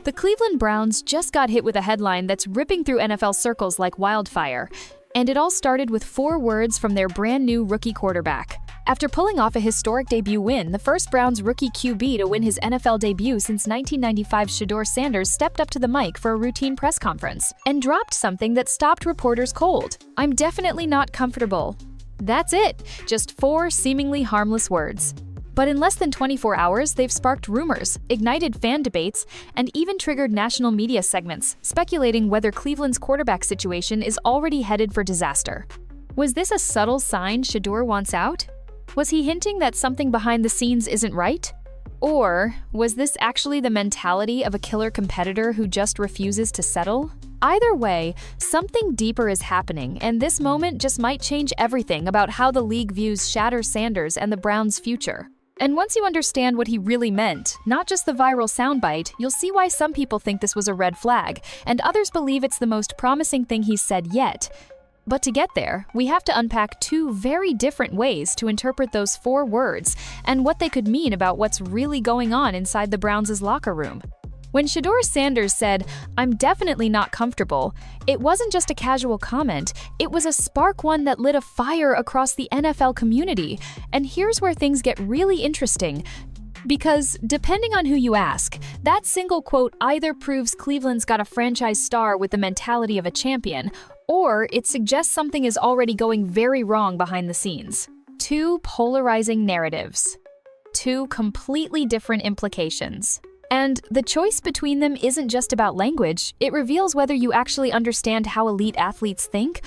The Cleveland Browns just got hit with a headline that's ripping through NFL circles like wildfire. And it all started with 4 words from their brand new rookie quarterback. After pulling off a historic debut win, the first Browns rookie QB to win his NFL debut since 1995, Shadur Sanders stepped up to the mic for a routine press conference and dropped something that stopped reporters cold. "I'm definitely not comfortable." That's it, just 4 seemingly harmless words. But in less than 24 hours, they've sparked rumors, ignited fan debates, and even triggered national media segments, speculating whether Cleveland's quarterback situation is already headed for disaster. Was this a subtle sign Shedeur wants out? Was he hinting that something behind the scenes isn't right? Or was this actually the mentality of a killer competitor who just refuses to settle? Either way, something deeper is happening, and this moment just might change everything about how the league views Shadur Sanders and the Browns' future. And once you understand what he really meant, not just the viral soundbite, you'll see why some people think this was a red flag, and others believe it's the most promising thing he's said yet. But to get there, we have to unpack 2 very different ways to interpret those 4 words and what they could mean about what's really going on inside the Browns' locker room. When Shadur Sanders said, "I'm definitely not comfortable," it wasn't just a casual comment, it was a spark one that lit a fire across the NFL community. And here's where things get really interesting. Because, depending on who you ask, that single quote either proves Cleveland's got a franchise star with the mentality of a champion, or it suggests something is already going very wrong behind the scenes. 2 polarizing narratives. 2 completely different implications. And the choice between them isn't just about language, it reveals whether you actually understand how elite athletes think,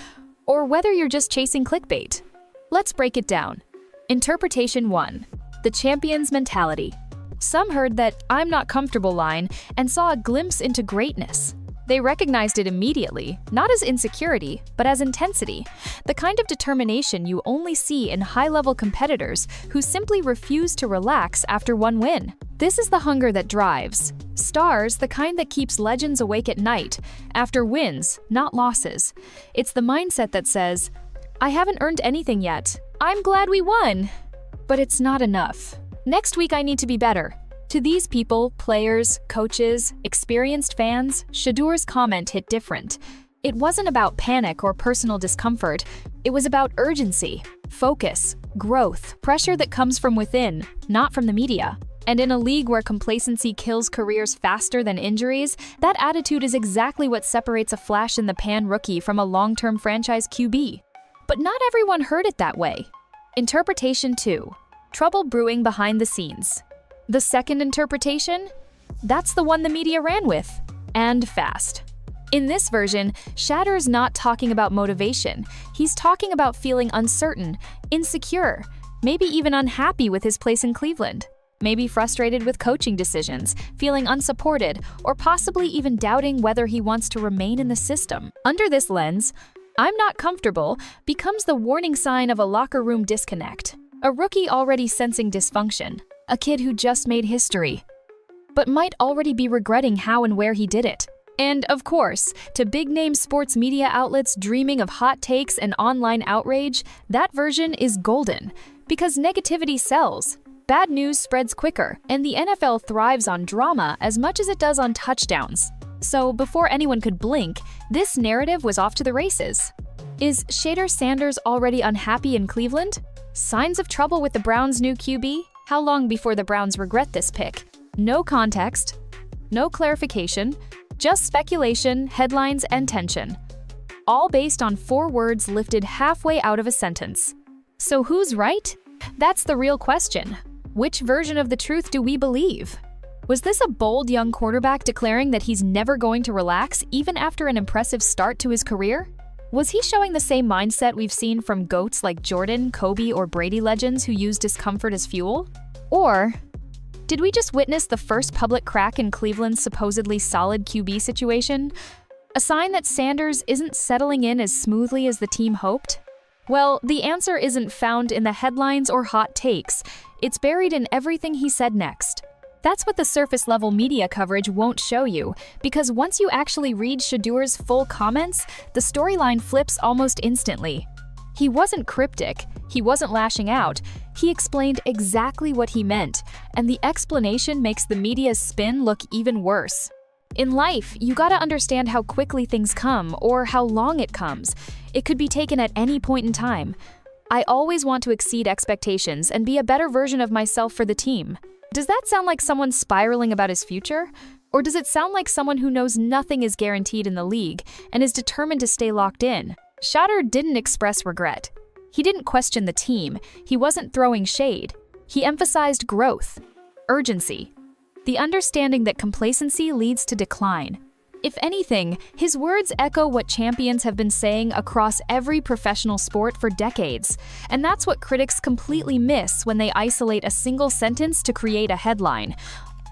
or whether you're just chasing clickbait. Let's break it down. Interpretation 1. The champion's mentality. Some heard that "I'm not comfortable" line and saw a glimpse into greatness. They recognized it immediately, not as insecurity, but as intensity, the kind of determination you only see in high-level competitors who simply refuse to relax after one win. This is the hunger that drives. Stars, the kind that keeps legends awake at night, after wins, not losses. It's the mindset that says, "I haven't earned anything yet. I'm glad we won." But it's not enough. "Next week I need to be better." To these people, players, coaches, experienced fans, Shedur's comment hit different. It wasn't about panic or personal discomfort. It was about urgency, focus, growth, pressure that comes from within, not from the media. And in a league where complacency kills careers faster than injuries, that attitude is exactly what separates a flash-in-the-pan rookie from a long-term franchise QB. But not everyone heard it that way. Interpretation 2. Trouble brewing behind the scenes. The second interpretation? That's the one the media ran with. And fast. In this version, Shadur's not talking about motivation. He's talking about feeling uncertain, insecure, maybe even unhappy with his place in Cleveland. Maybe frustrated with coaching decisions, feeling unsupported, or possibly even doubting whether he wants to remain in the system. Under this lens, "I'm not comfortable" becomes the warning sign of a locker room disconnect. A rookie already sensing dysfunction. A kid who just made history, but might already be regretting how and where he did it. And of course, to big-name sports media outlets dreaming of hot takes and online outrage, that version is golden. Because negativity sells. Bad news spreads quicker, and the NFL thrives on drama as much as it does on touchdowns. So before anyone could blink, this narrative was off to the races. Is Shadur Sanders already unhappy in Cleveland? Signs of trouble with the Browns' new QB? How long before the Browns regret this pick? No context, no clarification, just speculation, headlines, and tension. All based on 4 words lifted halfway out of a sentence. So who's right? That's the real question. Which version of the truth do we believe? Was this a bold young quarterback declaring that he's never going to relax even after an impressive start to his career? Was he showing the same mindset we've seen from GOATs like Jordan, Kobe, or Brady legends who use discomfort as fuel? Or did we just witness the first public crack in Cleveland's supposedly solid QB situation? A sign that Sanders isn't settling in as smoothly as the team hoped? Well, the answer isn't found in the headlines or hot takes. It's buried in everything he said next. That's what the surface-level media coverage won't show you, because once you actually read Shedur's full comments, the storyline flips almost instantly. He wasn't cryptic, he wasn't lashing out, he explained exactly what he meant, and the explanation makes the media's spin look even worse. In life, you gotta understand how quickly things come or how long it comes. It could be taken at any point in time. I always want to exceed expectations and be a better version of myself for the team. Does that sound like someone spiraling about his future? Or does it sound like someone who knows nothing is guaranteed in the league and is determined to stay locked in? Shadur didn't express regret. He didn't question the team. He wasn't throwing shade. He emphasized growth, urgency, the understanding that complacency leads to decline. If anything, his words echo what champions have been saying across every professional sport for decades. And that's what critics completely miss when they isolate a single sentence to create a headline.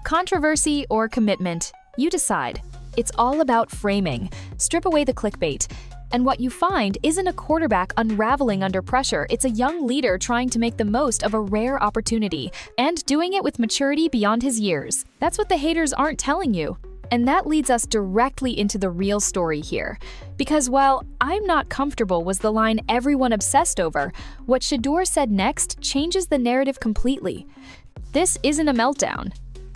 Controversy or commitment, you decide. It's all about framing. Strip away the clickbait. And what you find isn't a quarterback unraveling under pressure, it's a young leader trying to make the most of a rare opportunity, and doing it with maturity beyond his years. That's what the haters aren't telling you. And that leads us directly into the real story here. Because while "I'm not comfortable" was the line everyone obsessed over, what Shedeur said next changes the narrative completely. This isn't a meltdown.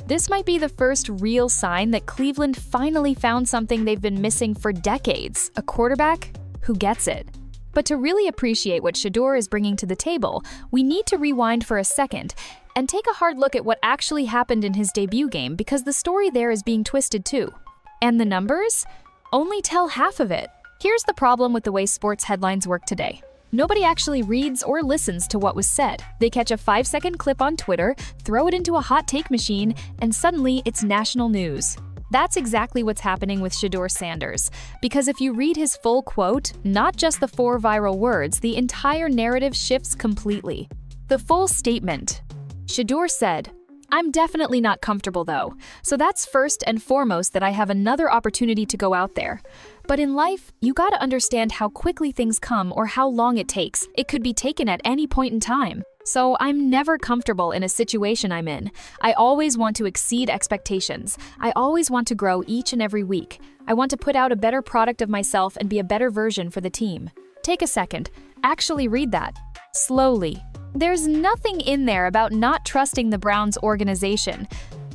This might be the first real sign that Cleveland finally found something they've been missing for decades, a quarterback who gets it. But to really appreciate what Shedeur is bringing to the table, we need to rewind for a second and take a hard look at what actually happened in his debut game, because the story there is being twisted too. And the numbers only tell half of it. Here's the problem with the way sports headlines work today. Nobody actually reads or listens to what was said. They catch a 5-second clip on Twitter, throw it into a hot take machine, and suddenly it's national news. That's exactly what's happening with Shadur Sanders. Because if you read his full quote, not just the 4 viral words, the entire narrative shifts completely. The full statement. Shedeur said, "I'm definitely not comfortable though, so that's first and foremost that I have another opportunity to go out there. But in life, you gotta understand how quickly things come or how long it takes. It could be taken at any point in time. So I'm never comfortable in a situation I'm in. I always want to exceed expectations. I always want to grow each and every week. I want to put out a better product of myself and be a better version for the team." Take a second. Actually read that. Slowly. There's nothing in there about not trusting the Browns organization.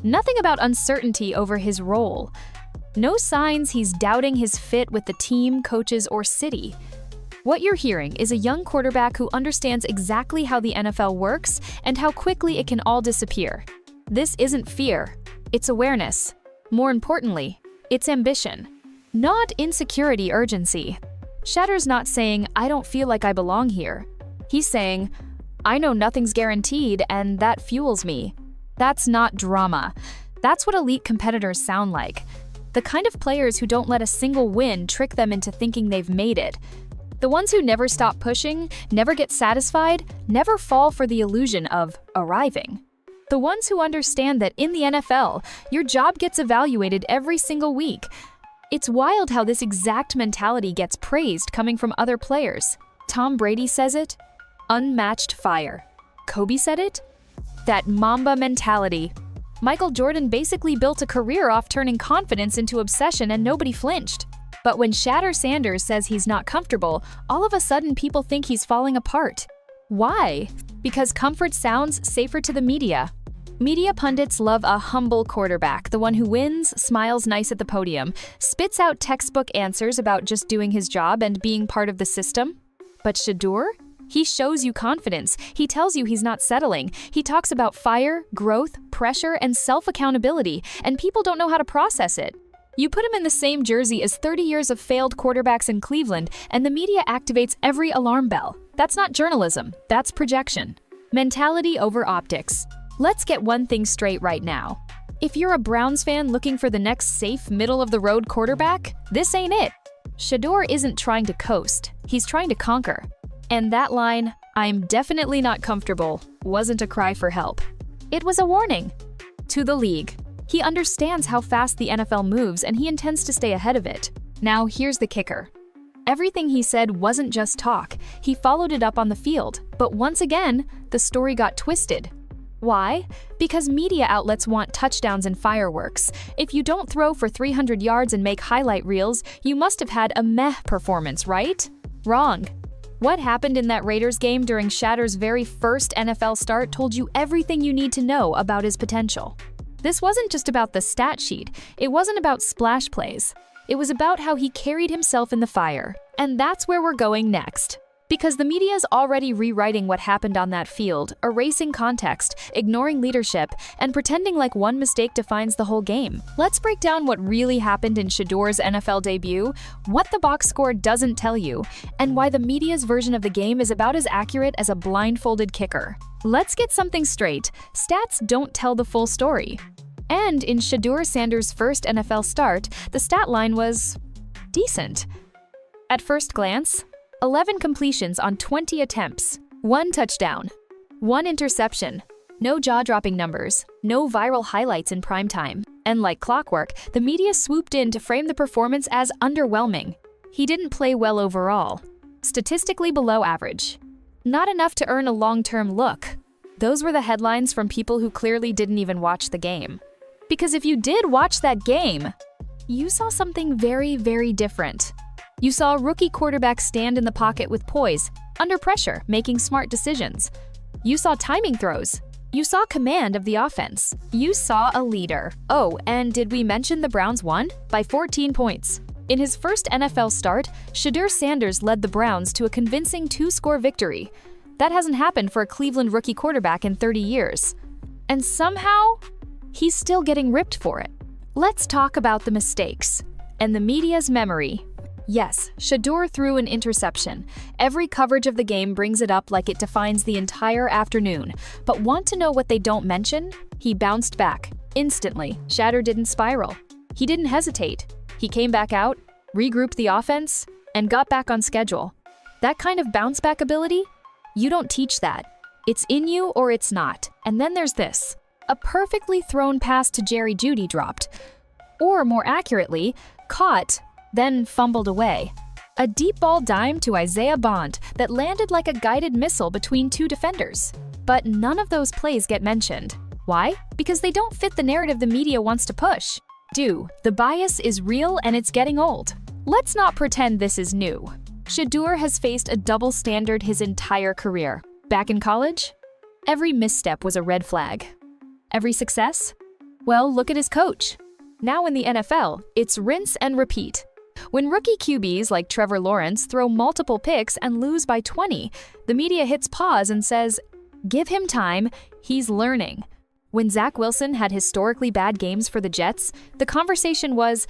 Nothing about uncertainty over his role. No signs he's doubting his fit with the team, coaches, or city. What you're hearing is a young quarterback who understands exactly how the NFL works and how quickly it can all disappear. This isn't fear, it's awareness. More importantly, it's ambition. Not insecurity, urgency. Shadur's not saying, "I don't feel like I belong here." He's saying, "I know nothing's guaranteed, and that fuels me." That's not drama. That's what elite competitors sound like. The kind of players who don't let a single win trick them into thinking they've made it. The ones who never stop pushing, never get satisfied, never fall for the illusion of arriving. The ones who understand that in the NFL, your job gets evaluated every single week. It's wild how this exact mentality gets praised coming from other players. Tom Brady says it. Unmatched fire. Kobe said it? That Mamba mentality. Michael Jordan basically built a career off turning confidence into obsession, and nobody flinched. But when Shadur Sanders says he's not comfortable, all of a sudden people think he's falling apart. Why? Because comfort sounds safer to the media. Media pundits love a humble quarterback, the one who wins, smiles nice at the podium, spits out textbook answers about just doing his job and being part of the system. But Shedeur? He shows you confidence. He tells you he's not settling. He talks about fire, growth, pressure, and self-accountability, and people don't know how to process it. You put him in the same jersey as 30 years of failed quarterbacks in Cleveland, and the media activates every alarm bell. That's not journalism, that's projection. Mentality over optics. Let's get one thing straight right now. If you're a Browns fan looking for the next safe, middle-of-the-road quarterback, this ain't it. Shedeur isn't trying to coast, he's trying to conquer. And that line, "I'm definitely not comfortable," wasn't a cry for help. It was a warning. To the league. He understands how fast the NFL moves, and he intends to stay ahead of it. Now, here's the kicker. Everything he said wasn't just talk. He followed it up on the field. But once again, the story got twisted. Why? Because media outlets want touchdowns and fireworks. If you don't throw for 300 yards and make highlight reels, you must have had a meh performance, right? Wrong. What happened in that Raiders game during Shadur's very first NFL start told you everything you need to know about his potential. This wasn't just about the stat sheet, it wasn't about splash plays. It was about how he carried himself in the fire. And that's where we're going next. Because the media's already rewriting what happened on that field, erasing context, ignoring leadership, and pretending like one mistake defines the whole game. Let's break down what really happened in Shedeur's NFL debut, what the box score doesn't tell you, and why the media's version of the game is about as accurate as a blindfolded kicker. Let's get something straight. Stats don't tell the full story. And in Shadur Sanders' first NFL start, the stat line was decent. At first glance, 11 completions on 20 attempts, 1 touchdown, 1 interception, no jaw-dropping numbers, no viral highlights in primetime. And like clockwork, the media swooped in to frame the performance as underwhelming. He didn't play well overall. Statistically below average. Not enough to earn a long-term look. Those were the headlines from people who clearly didn't even watch the game. Because if you did watch that game, you saw something very, very different. You saw a rookie quarterback stand in the pocket with poise, under pressure, making smart decisions. You saw timing throws. You saw command of the offense. You saw a leader. Oh, and did we mention the Browns won? By 14 points. In his first NFL start, Shadur Sanders led the Browns to a convincing 2-score victory. That hasn't happened for a Cleveland rookie quarterback in 30 years. And somehow, he's still getting ripped for it. Let's talk about the mistakes and the media's memory. Yes, Shedeur threw an interception. Every coverage of the game brings it up like it defines the entire afternoon. But want to know what they don't mention? He bounced back. Instantly, Shadur didn't spiral. He didn't hesitate. He came back out, regrouped the offense, and got back on schedule. That kind of bounce-back ability? You don't teach that. It's in you or it's not. And then there's this. A perfectly thrown pass to Jerry Jeudy dropped. Or more accurately, caught, then fumbled away. A deep ball dime to Isaiah Bond that landed like a guided missile between 2 defenders. But none of those plays get mentioned. Why? Because they don't fit the narrative the media wants to push. The bias is real and it's getting old. Let's not pretend this is new. Shedeur has faced a double standard his entire career. Back in college, every misstep was a red flag. Every success? Well, look at his coach. Now in the NFL, it's rinse and repeat. When rookie QBs like Trevor Lawrence throw multiple picks and lose by 20, the media hits pause and says, give him time, he's learning. When Zach Wilson had historically bad games for the Jets, the conversation was,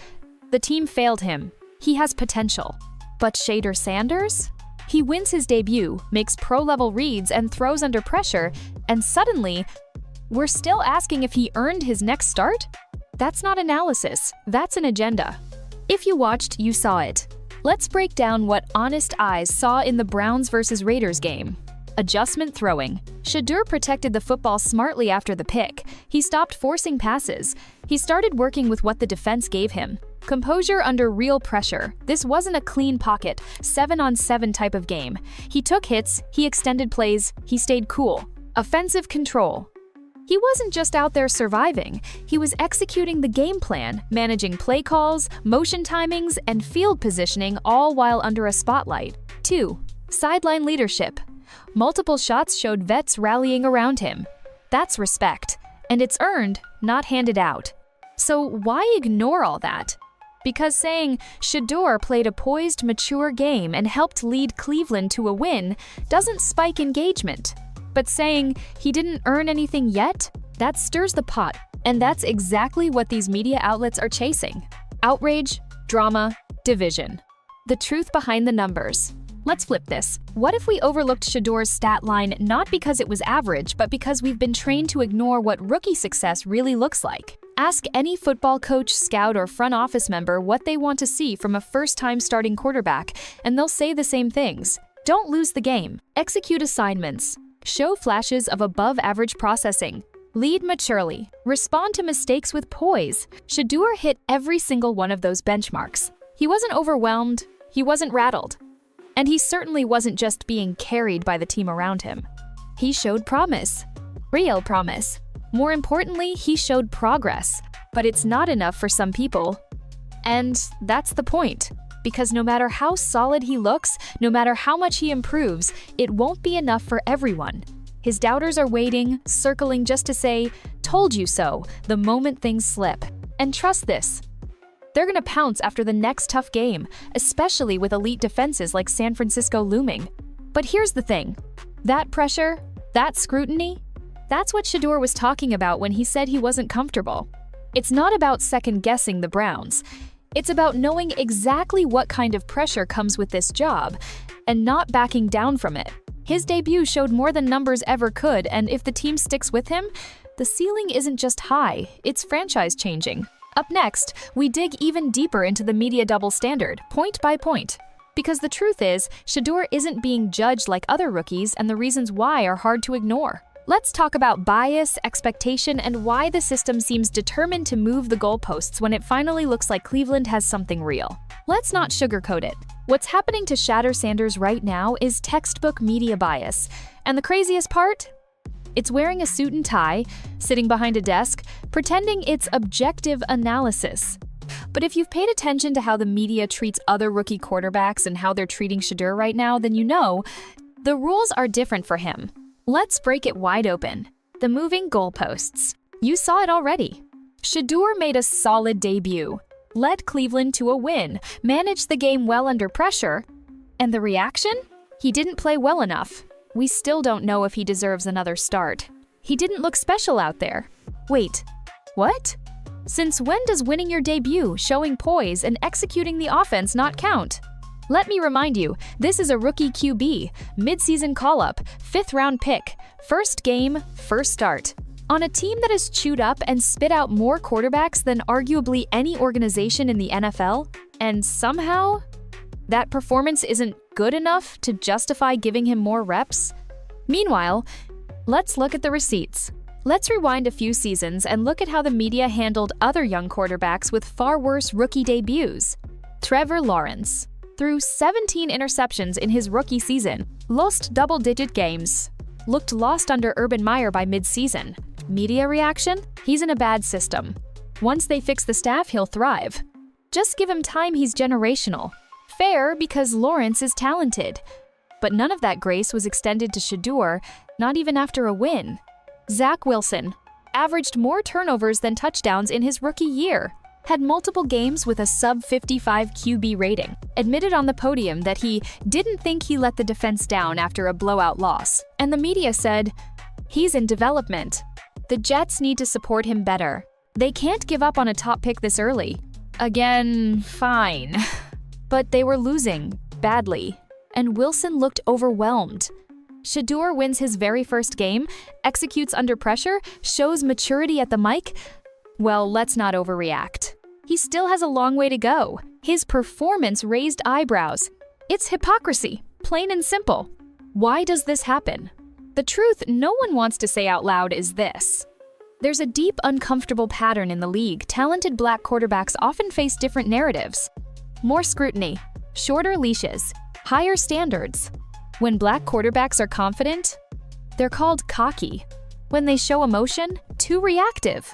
the team failed him, he has potential. But Shadur Sanders? He wins his debut, makes pro-level reads and throws under pressure, and suddenly, we're still asking if he earned his next start? That's not analysis, that's an agenda. If you watched, you saw it. Let's break down what honest eyes saw in the Browns versus Raiders game. Adjustment throwing. Shedeur protected the football smartly after the pick. He stopped forcing passes. He started working with what the defense gave him. Composure under real pressure. This wasn't a clean pocket, 7-on-7 type of game. He took hits, he extended plays, he stayed cool. Offensive control. He wasn't just out there surviving, he was executing the game plan, managing play calls, motion timings, and field positioning all while under a spotlight. 2. Sideline leadership. Multiple shots showed vets rallying around him. That's respect, and it's earned, not handed out. So why ignore all that? Because saying Shedeur played a poised, mature game and helped lead Cleveland to a win doesn't spike engagement. But saying he didn't earn anything yet, that stirs the pot. And that's exactly what these media outlets are chasing. Outrage, drama, division. The truth behind the numbers. Let's flip this. What if we overlooked Shedeur's stat line not because it was average, but because we've been trained to ignore what rookie success really looks like? Ask any football coach, scout, or front office member what they want to see from a first-time starting quarterback, and they'll say the same things. Don't lose the game. Execute assignments. Show flashes of above-average processing. Lead maturely. Respond to mistakes with poise. Shedeur hit every single one of those benchmarks. He wasn't overwhelmed. He wasn't rattled. And he certainly wasn't just being carried by the team around him. He showed promise. Real promise. More importantly, he showed progress. But it's not enough for some people. And that's the point. Because no matter how solid he looks, no matter how much he improves, it won't be enough for everyone. His doubters are waiting, circling just to say, "Told you so," the moment things slip. And trust this, they're gonna pounce after the next tough game, especially with elite defenses like San Francisco looming. But here's the thing. That pressure, that scrutiny, that's what Shedeur was talking about when he said he wasn't comfortable. It's not about second-guessing the Browns. It's about knowing exactly what kind of pressure comes with this job and not backing down from it. His debut showed more than numbers ever could, and if the team sticks with him, the ceiling isn't just high, it's franchise-changing. Up next, we dig even deeper into the media double standard, point by point. Because the truth is, Shedeur isn't being judged like other rookies, and the reasons why are hard to ignore. Let's talk about bias, expectation, and why the system seems determined to move the goalposts when it finally looks like Cleveland has something real. Let's not sugarcoat it. What's happening to Shadur Sanders right now is textbook media bias. And the craziest part? It's wearing a suit and tie, sitting behind a desk, pretending it's objective analysis. But if you've paid attention to how the media treats other rookie quarterbacks and how they're treating Shedeur right now, then you know the rules are different for him. Let's break it wide open. The moving goalposts. You saw it already. Shedeur made a solid debut, led Cleveland to a win, managed the game well under pressure, and the reaction? He didn't play well enough. We still don't know if he deserves another start. He didn't look special out there. Wait, what? Since when does winning your debut, showing poise, and executing the offense not count? Let me remind you, this is a rookie QB, mid-season call-up, 5th-round pick, first game, first start. On a team that has chewed up and spit out more quarterbacks than arguably any organization in the NFL, and somehow that performance isn't good enough to justify giving him more reps? Meanwhile, let's look at the receipts. Let's rewind a few seasons and look at how the media handled other young quarterbacks with far worse rookie debuts. Trevor Lawrence threw 17 interceptions in his rookie season, lost double-digit games, looked lost under Urban Meyer by mid-season. Media reaction? He's in a bad system. Once they fix the staff, he'll thrive. Just give him time, he's generational. Fair, because Lawrence is talented. But none of that grace was extended to Shedeur, not even after a win. Zach Wilson averaged more turnovers than touchdowns in his rookie year, had multiple games with a sub-55 QB rating, admitted on the podium that he didn't think he let the defense down after a blowout loss. And the media said, he's in development. The Jets need to support him better. They can't give up on a top pick this early. Again, fine. But they were losing, badly, and Wilson looked overwhelmed. Shedeur wins his very first game, executes under pressure, shows maturity at the mic. Well, let's not overreact. He still has a long way to go. His performance raised eyebrows. It's hypocrisy, plain and simple. Why does this happen? The truth no one wants to say out loud is this. There's a deep, uncomfortable pattern in the league. Talented black quarterbacks often face different narratives. More scrutiny, shorter leashes, higher standards. When black quarterbacks are confident, they're called cocky. When they show emotion, too reactive.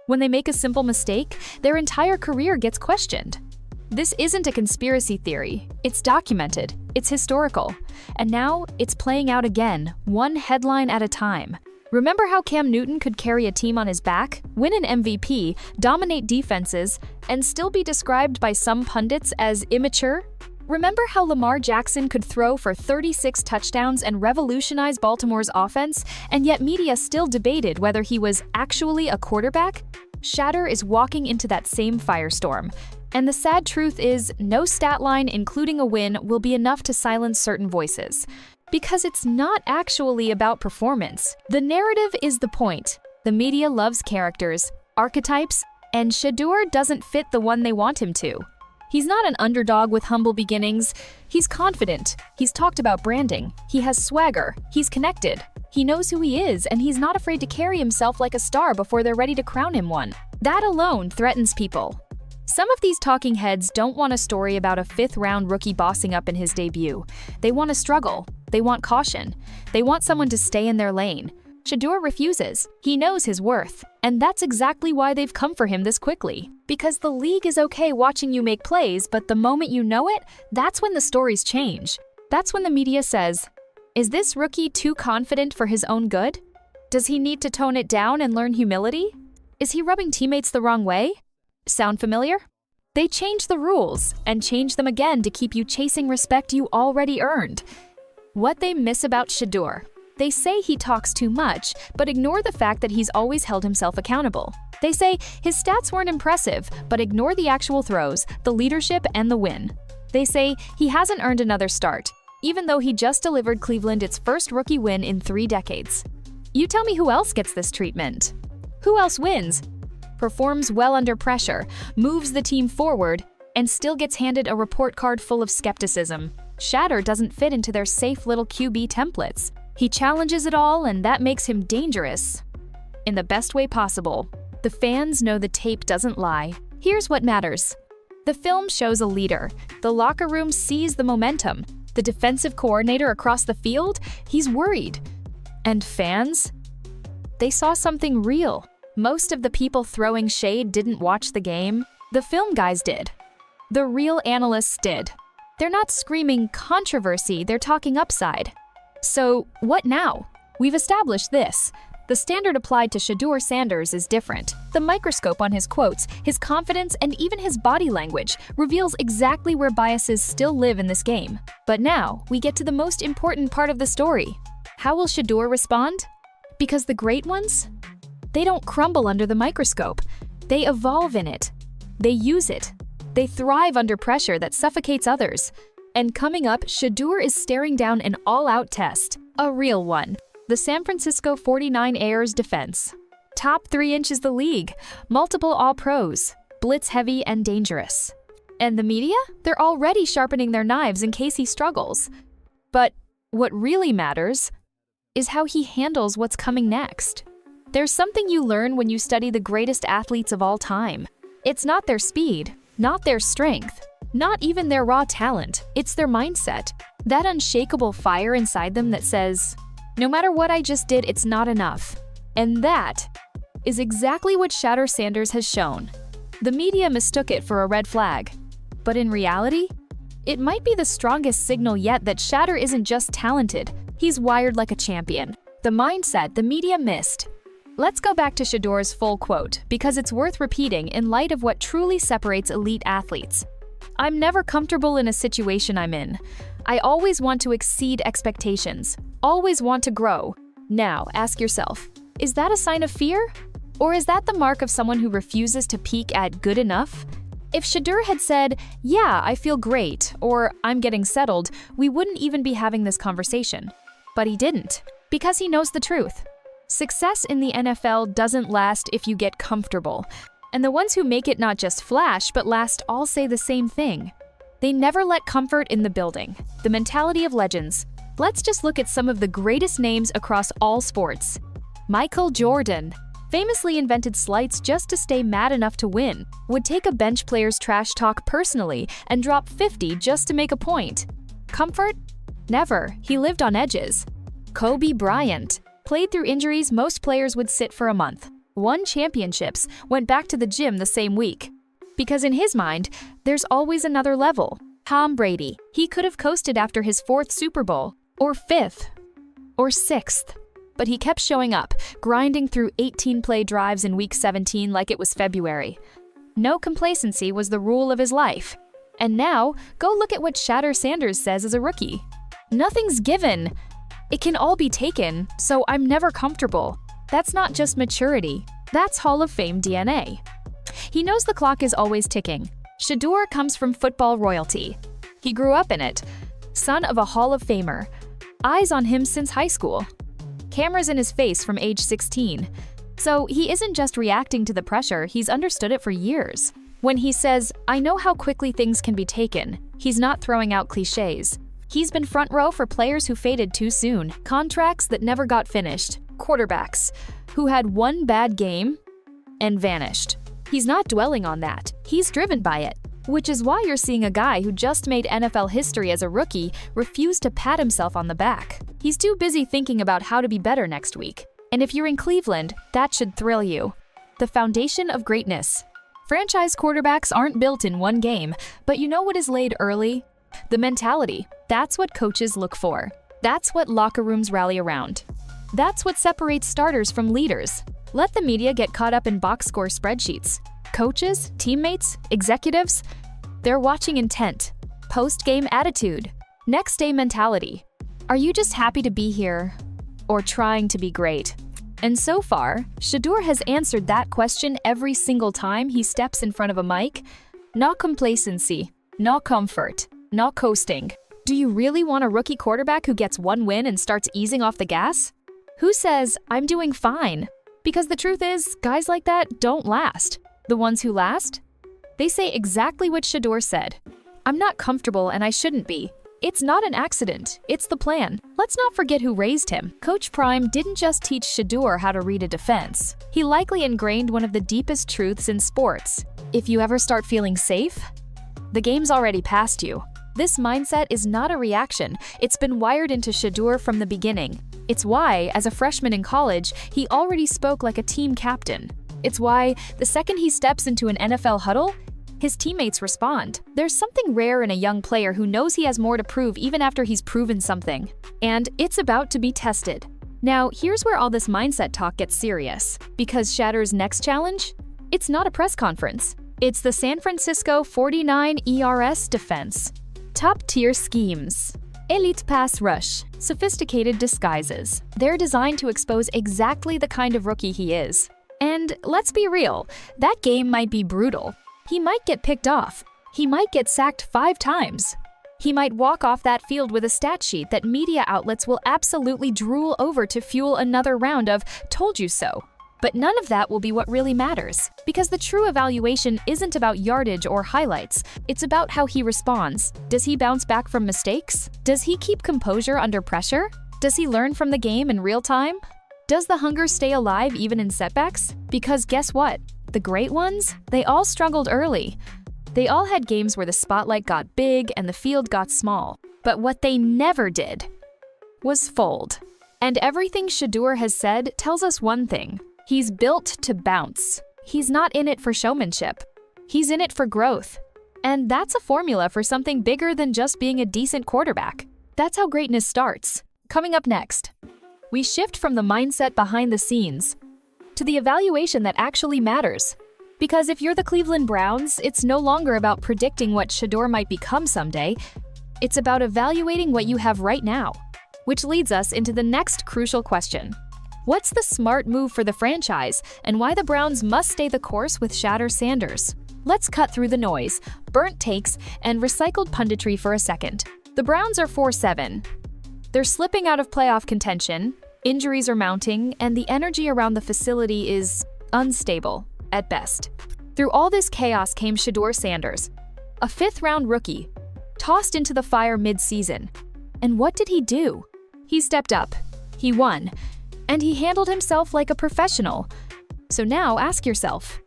When they make a simple mistake, their entire career gets questioned. This isn't a conspiracy theory. It's documented. It's historical. And now it's playing out again, one headline at a time. Remember how Cam Newton could carry a team on his back, win an MVP, dominate defenses, and still be described by some pundits as immature? Remember how Lamar Jackson could throw for 36 touchdowns and revolutionize Baltimore's offense, and yet media still debated whether he was actually a quarterback? Shadur is walking into that same firestorm. And the sad truth is, no stat line, including a win, will be enough to silence certain voices. Because it's not actually about performance. The narrative is the point. The media loves characters, archetypes, and Shedeur doesn't fit the one they want him to. He's not an underdog with humble beginnings. He's confident. He's talked about branding. He has swagger. He's connected. He knows who he is, and he's not afraid to carry himself like a star before they're ready to crown him one. That alone threatens people. Some of these talking heads don't want a story about a 5th-round rookie bossing up in his debut. They want a struggle. They want caution. They want someone to stay in their lane. Shedeur refuses. He knows his worth. And that's exactly why they've come for him this quickly. Because the league is okay watching you make plays, but the moment you know it, that's when the stories change. That's when the media says, Is this rookie too confident for his own good? Does he need to tone it down and learn humility? Is he rubbing teammates the wrong way? Sound familiar? They change the rules and change them again to keep you chasing respect you already earned. What they miss about Shedeur. They say he talks too much, but ignore the fact that he's always held himself accountable. They say his stats weren't impressive, but ignore the actual throws, the leadership, and the win. They say he hasn't earned another start, even though he just delivered Cleveland its first rookie win in 3 decades. You tell me who else gets this treatment? Who else wins, performs well under pressure, moves the team forward, and still gets handed a report card full of skepticism? Shadur doesn't fit into their safe little QB templates. He challenges it all, and that makes him dangerous. In the best way possible. The fans know the tape doesn't lie. Here's what matters. The film shows a leader. The locker room sees the momentum. The defensive coordinator across the field, he's worried. And fans? They saw something real. Most of the people throwing shade didn't watch the game. The film guys did. The real analysts did. They're not screaming controversy, they're talking upside. So, what now? We've established this. The standard applied to Shadur Sanders is different. The microscope on his quotes, his confidence, and even his body language reveals exactly where biases still live in this game. But now, we get to the most important part of the story. How will Shedeur respond? Because the great ones? They don't crumble under the microscope. They evolve in it. They use it. They thrive under pressure that suffocates others. And coming up, Shedeur is staring down an all-out test. A real one. The San Francisco 49ers defense. Top 3 inches the league. Multiple All-Pros. Blitz-heavy and dangerous. And the media? They're already sharpening their knives in case he struggles. But what really matters is how he handles what's coming next. There's something you learn when you study the greatest athletes of all time. It's not their speed, not their strength, not even their raw talent. It's their mindset. That unshakable fire inside them that says, no matter what I just did, it's not enough. And that is exactly what Shadur Sanders has shown. The media mistook it for a red flag. But in reality, it might be the strongest signal yet that Shadur isn't just talented, he's wired like a champion. The mindset the media missed. Let's go back to Shedeur's full quote, because it's worth repeating in light of what truly separates elite athletes. I'm never comfortable in a situation I'm in. I always want to exceed expectations, always want to grow. Now, ask yourself, is that a sign of fear? Or is that the mark of someone who refuses to peak at good enough? If Shedeur had said, yeah, I feel great, or I'm getting settled, we wouldn't even be having this conversation. But he didn't, because he knows the truth. Success in the NFL doesn't last if you get comfortable. And the ones who make it not just flash, but last all say the same thing. They never let comfort in the building. The mentality of legends. Let's just look at some of the greatest names across all sports. Michael Jordan famously invented slights just to stay mad enough to win, would take a bench player's trash talk personally and drop 50 just to make a point. Comfort? Never. He lived on edges. Kobe Bryant played through injuries most players would sit for a month. Won championships, went back to the gym the same week. Because in his mind, there's always another level. Tom Brady, he could have coasted after his 4th Super Bowl, or 5th, or 6th. But he kept showing up, grinding through 18-play drives in Week 17 like it was February. No complacency was the rule of his life. And now, go look at what Shadur Sanders says as a rookie. Nothing's given. It can all be taken, so I'm never comfortable. That's not just maturity, that's Hall of Fame DNA. He knows the clock is always ticking. Shedeur comes from football royalty. He grew up in it. Son of a Hall of Famer. Eyes on him since high school. Cameras in his face from age 16. So he isn't just reacting to the pressure, he's understood it for years. When he says, I know how quickly things can be taken, he's not throwing out cliches. He's been front row for players who faded too soon, contracts that never got finished, quarterbacks who had one bad game and vanished. He's not dwelling on that. He's driven by it, which is why you're seeing a guy who just made NFL history as a rookie refuse to pat himself on the back. He's too busy thinking about how to be better next week. And if you're in Cleveland, that should thrill you. The foundation of greatness. Franchise quarterbacks aren't built in one game, but you know what is laid early? The mentality. That's what coaches look for. That's what locker rooms rally around. That's what separates starters from leaders. Let the media get caught up in box score spreadsheets. Coaches, teammates, executives, they're watching intent, post-game attitude, next-day mentality. Are you just happy to be here or trying to be great? And so far, Shedeur has answered that question every single time he steps in front of a mic. Not complacency, not comfort, not coasting. Do you really want a rookie quarterback who gets one win and starts easing off the gas? Who says, "I'm doing fine"? Because the truth is, guys like that don't last. The ones who last? They say exactly what Shedeur said. "I'm not comfortable and I shouldn't be. It's not an accident, it's the plan." Let's not forget who raised him. Coach Prime didn't just teach Shedeur how to read a defense. He likely ingrained one of the deepest truths in sports. If you ever start feeling safe, the game's already past you. This mindset is not a reaction. It's been wired into Shedeur from the beginning. It's why, as a freshman in college, he already spoke like a team captain. It's why, the second he steps into an NFL huddle, his teammates respond. There's something rare in a young player who knows he has more to prove even after he's proven something. And it's about to be tested. Now, here's where all this mindset talk gets serious. Because Shadur's next challenge? It's not a press conference. It's the San Francisco 49 ERS defense. Top-tier schemes. Elite pass rush. Sophisticated disguises. They're designed to expose exactly the kind of rookie he is. And let's be real, that game might be brutal. He might get picked off. He might get sacked 5 times. He might walk off that field with a stat sheet that media outlets will absolutely drool over to fuel another round of "told you so." But none of that will be what really matters, because the true evaluation isn't about yardage or highlights. It's about how he responds. Does he bounce back from mistakes? Does he keep composure under pressure? Does he learn from the game in real time? Does the hunger stay alive even in setbacks? Because guess what? The great ones? They all struggled early. They all had games where the spotlight got big and the field got small. But what they never did was fold. And everything Shedeur has said tells us one thing. He's built to bounce. He's not in it for showmanship. He's in it for growth. And that's a formula for something bigger than just being a decent quarterback. That's how greatness starts. Coming up next, we shift from the mindset behind the scenes to the evaluation that actually matters. Because if you're the Cleveland Browns, it's no longer about predicting what Shedeur might become someday. It's about evaluating what you have right now. Which leads us into the next crucial question. What's the smart move for the franchise, and why the Browns must stay the course with Shadur Sanders? Let's cut through the noise, burnt takes, and recycled punditry for a second. The Browns are 4-7. They're slipping out of playoff contention, injuries are mounting, and the energy around the facility is unstable, at best. Through all this chaos came Shadur Sanders, a 5th-round rookie, tossed into the fire mid-season. And what did he do? He stepped up, he won, and he handled himself like a professional. So now ask yourself,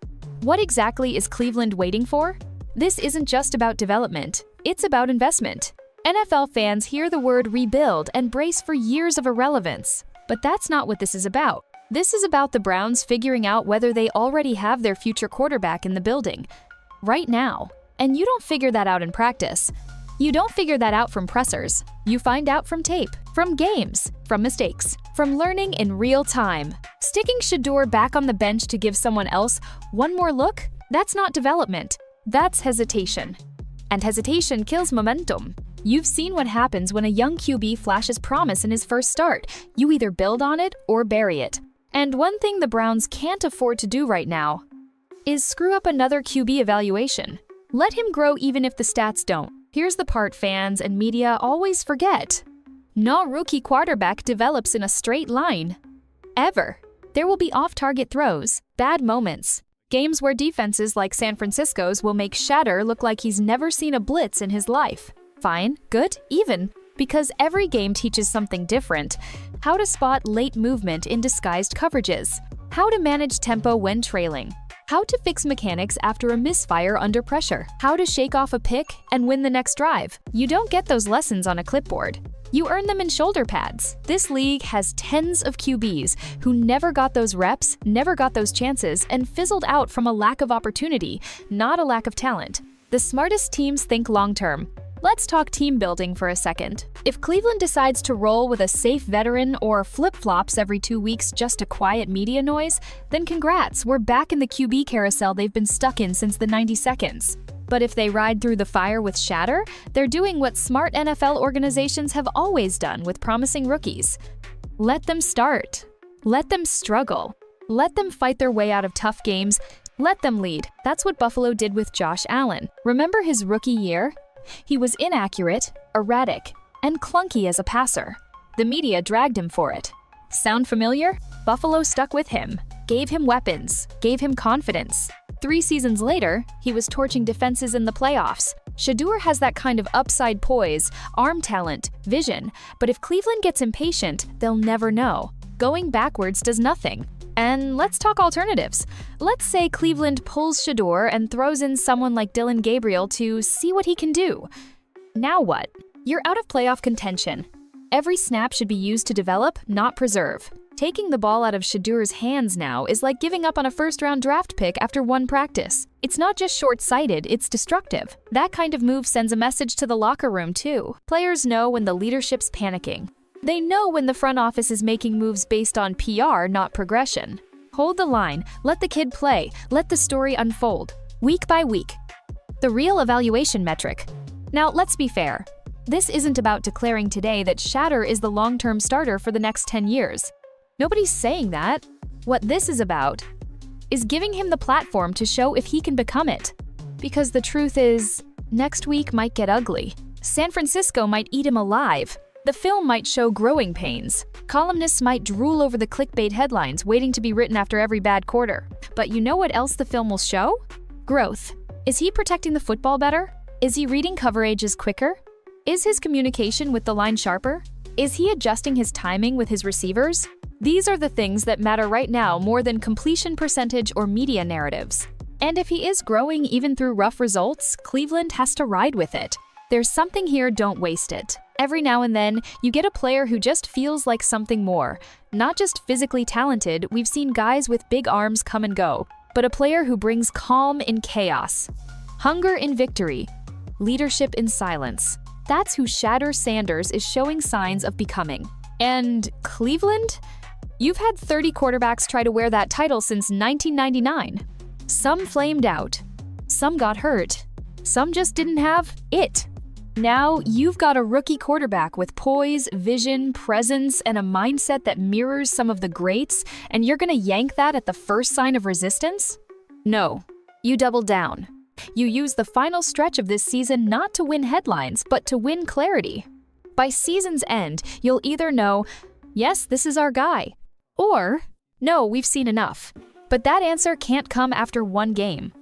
what exactly is Cleveland waiting for? This isn't just about development, it's about investment. NFL fans hear the word rebuild and brace for years of irrelevance. But that's not what this is about. This is about the Browns figuring out whether they already have their future quarterback in the building, right now. And you don't figure that out in practice. You don't figure that out from pressers. You find out from tape, from games, from mistakes, from learning in real time. Sticking Shedeur back on the bench to give someone else one more look, that's not development. That's hesitation. And hesitation kills momentum. You've seen what happens when a young QB flashes promise in his first start. You either build on it or bury it. And one thing the Browns can't afford to do right now is screw up another QB evaluation. Let him grow even if the stats don't. Here's the part fans and media always forget. No rookie quarterback develops in a straight line. Ever. There will be off-target throws, bad moments, games where defenses like San Francisco's will make Shedeur look like he's never seen a blitz in his life. Fine, good, even, because every game teaches something different. How to spot late movement in disguised coverages. How to manage tempo when trailing. How to fix mechanics after a misfire under pressure. How to shake off a pick and win the next drive. You don't get those lessons on a clipboard. You earn them in shoulder pads. This league has tens of QBs who never got those reps, never got those chances, and fizzled out from a lack of opportunity, not a lack of talent. The smartest teams think long-term. Let's talk team building for a second. If Cleveland decides to roll with a safe veteran or flip-flops every 2 weeks just to quiet media noise, then congrats, we're back in the QB carousel they've been stuck in since the 90 seconds. But if they ride through the fire with Shedeur, they're doing what smart NFL organizations have always done with promising rookies. Let them start. Let them struggle. Let them fight their way out of tough games. Let them lead. That's what Buffalo did with Josh Allen. Remember his rookie year? He was inaccurate, erratic, and clunky as a passer. The media dragged him for it. Sound familiar? Buffalo stuck with him, gave him weapons, gave him confidence. 3 seasons later, he was torching defenses in the playoffs. Shedeur has that kind of upside poise, arm talent, vision, but if Cleveland gets impatient, they'll never know. Going backwards does nothing. And let's talk alternatives. Let's say Cleveland pulls Shedeur and throws in someone like Dillon Gabriel to see what he can do. Now what? You're out of playoff contention. Every snap should be used to develop, not preserve. Taking the ball out of Shedeur's hands now is like giving up on a first-round draft pick after one practice. It's not just short-sighted, it's destructive. That kind of move sends a message to the locker room, too. Players know when the leadership's panicking. They know when the front office is making moves based on PR, not progression. Hold the line, let the kid play, let the story unfold, week by week. The real evaluation metric. Now, let's be fair. This isn't about declaring today that Shedeur is the long-term starter for the next 10 years. Nobody's saying that. What this is about is giving him the platform to show if he can become it. Because the truth is, next week might get ugly. San Francisco might eat him alive. The film might show growing pains. Columnists might drool over the clickbait headlines waiting to be written after every bad quarter. But you know what else the film will show? Growth. Is he protecting the football better? Is he reading coverages quicker? Is his communication with the line sharper? Is he adjusting his timing with his receivers? These are the things that matter right now more than completion percentage or media narratives. And if he is growing even through rough results, Cleveland has to ride with it. There's something here, don't waste it. Every now and then, you get a player who just feels like something more. Not just physically talented, we've seen guys with big arms come and go, but a player who brings calm in chaos, hunger in victory, leadership in silence. That's who Shadur Sanders is showing signs of becoming. And Cleveland? You've had 30 quarterbacks try to wear that title since 1999. Some flamed out. Some got hurt. Some just didn't have it. Now, you've got a rookie quarterback with poise, vision, presence, and a mindset that mirrors some of the greats, and you're gonna yank that at the first sign of resistance? No. You double down. You use the final stretch of this season not to win headlines, but to win clarity. By season's end, you'll either know, yes, this is our guy, or, no, we've seen enough. But that answer can't come after 1 game.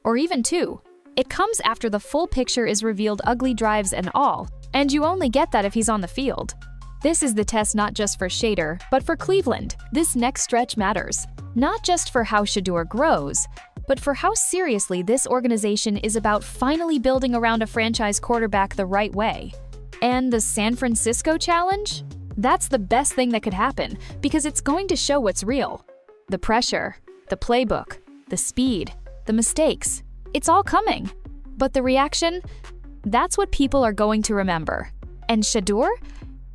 Or even 2. It comes after the full picture is revealed, ugly drives and all, and you only get that if he's on the field. This is the test not just for Shedeur, but for Cleveland. This next stretch matters. Not just for how Shedeur grows, but for how seriously this organization is about finally building around a franchise quarterback the right way. And the San Francisco challenge? That's the best thing that could happen, because it's going to show what's real. The pressure, the playbook, the speed, the mistakes. It's all coming. But the reaction? That's what people are going to remember. And Shedeur?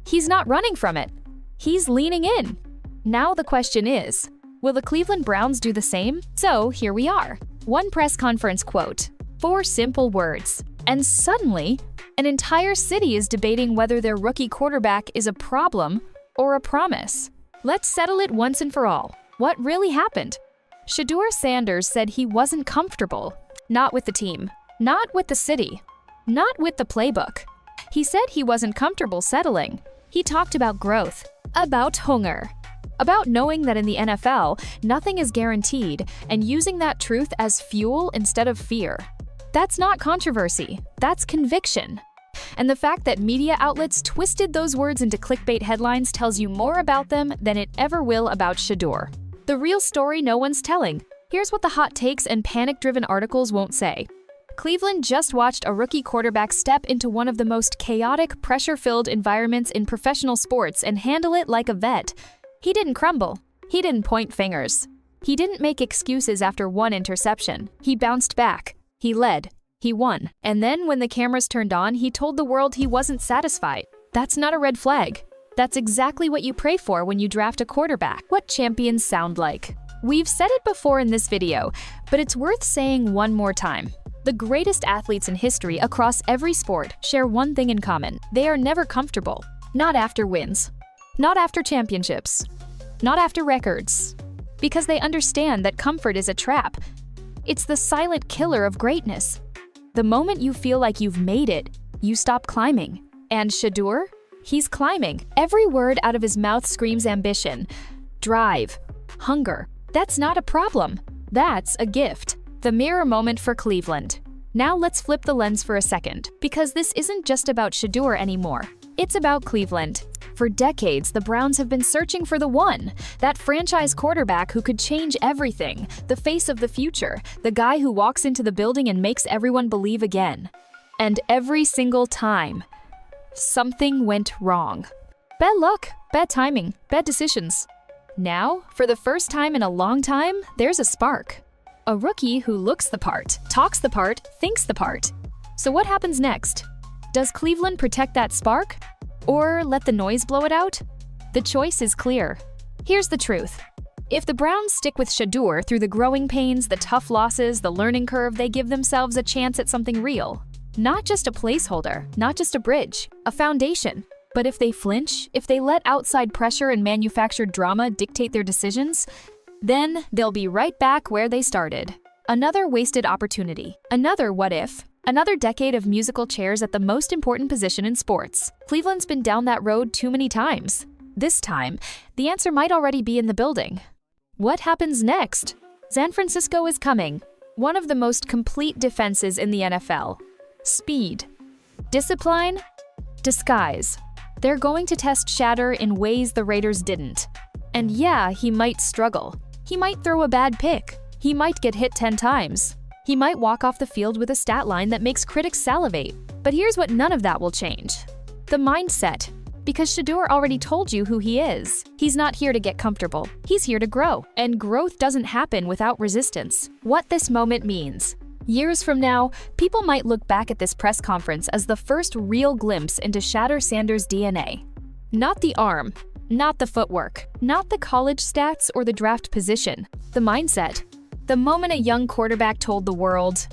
He's not running from it. He's leaning in. Now the question is, will the Cleveland Browns do the same? So here we are. 1 press conference quote, 4 simple words. And suddenly, an entire city is debating whether their rookie quarterback is a problem or a promise. Let's settle it once and for all. What really happened? Shadur Sanders said he wasn't comfortable. Not with the team. Not with the city. Not with the playbook. He said he wasn't comfortable settling. He talked about growth. About hunger. About knowing that in the NFL, nothing is guaranteed, and using that truth as fuel instead of fear. That's not controversy. That's conviction. And the fact that media outlets twisted those words into clickbait headlines tells you more about them than it ever will about Shedeur. The real story no one's telling. Here's what the hot takes and panic-driven articles won't say. Cleveland just watched a rookie quarterback step into one of the most chaotic, pressure-filled environments in professional sports and handle it like a vet. He didn't crumble. He didn't point fingers. He didn't make excuses after 1 interception. He bounced back. He led. He won. And then when the cameras turned on, he told the world he wasn't satisfied. That's not a red flag. That's exactly what you pray for when you draft a quarterback. What champions sound like. We've said it before in this video, but it's worth saying one more time. The greatest athletes in history across every sport share one thing in common. They are never comfortable. Not after wins. Not after championships. Not after records. Because they understand that comfort is a trap. It's the silent killer of greatness. The moment you feel like you've made it, you stop climbing. And Shedeur? He's climbing. Every word out of his mouth screams ambition, drive, hunger. That's not a problem. That's a gift. The mirror moment for Cleveland. Now let's flip the lens for a second, because this isn't just about Shedeur anymore. It's about Cleveland. For decades, the Browns have been searching for the one, that franchise quarterback who could change everything, the face of the future, the guy who walks into the building and makes everyone believe again. And every single time, something went wrong. Bad luck, bad timing, bad decisions. Now, for the first time in a long time, there's a spark. A rookie who looks the part, talks the part, thinks the part. So what happens next? Does Cleveland protect that spark? Or let the noise blow it out? The choice is clear. Here's the truth. If the Browns stick with Shedeur through the growing pains, the tough losses, the learning curve, they give themselves a chance at something real. Not just a placeholder, not just a bridge, a foundation. But if they flinch, if they let outside pressure and manufactured drama dictate their decisions, then they'll be right back where they started. Another wasted opportunity. Another what if. Another decade of musical chairs at the most important position in sports. Cleveland's been down that road too many times. This time, the answer might already be in the building. What happens next? San Francisco is coming. One of the most complete defenses in the NFL. Speed. Discipline. Disguise. They're going to test Shadur in ways the Raiders didn't. And yeah, he might struggle. He might throw a bad pick. He might get hit 10 times. He might walk off the field with a stat line that makes critics salivate. But here's what none of that will change. The mindset. Because Shedeur already told you who he is. He's not here to get comfortable. He's here to grow. And growth doesn't happen without resistance. What this moment means. Years from now, people might look back at this press conference as the first real glimpse into Shadur Sanders' DNA. Not the arm, not the footwork, not the college stats or the draft position, the mindset. The moment a young quarterback told the world,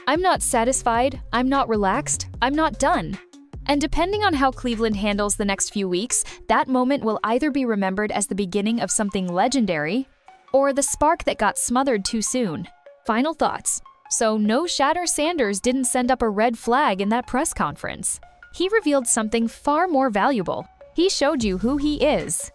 "I'm not satisfied, I'm not relaxed, I'm not done." And depending on how Cleveland handles the next few weeks, that moment will either be remembered as the beginning of something legendary or the spark that got smothered too soon. Final thoughts. So no, Shadur Sanders didn't send up a red flag in that press conference. He revealed something far more valuable. He showed you who he is.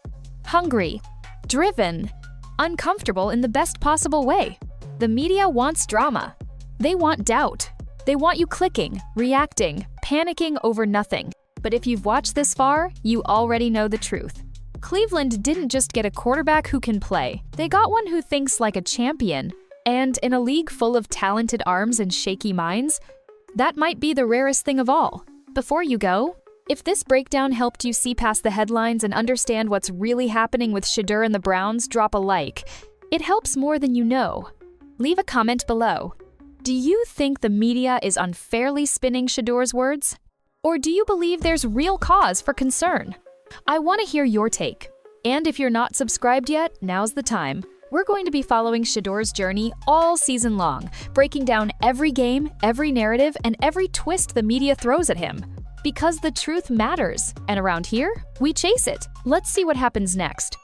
Hungry, driven, uncomfortable in the best possible way. The media wants drama. They want doubt. They want you clicking, reacting, panicking over nothing. But if you've watched this far, you already know the truth. Cleveland didn't just get a quarterback who can play. They got one who thinks like a champion. And in a league full of talented arms and shaky minds, that might be the rarest thing of all. Before you go, if this breakdown helped you see past the headlines and understand what's really happening with Shedeur and the Browns, drop a like. It helps more than you know. Leave a comment below. Do you think the media is unfairly spinning Shedeur's words? Or do you believe there's real cause for concern? I want to hear your take. And if you're not subscribed yet, now's the time. We're going to be following Shedeur's journey all season long, breaking down every game, every narrative, and every twist the media throws at him. Because the truth matters, and around here, we chase it. Let's see what happens next.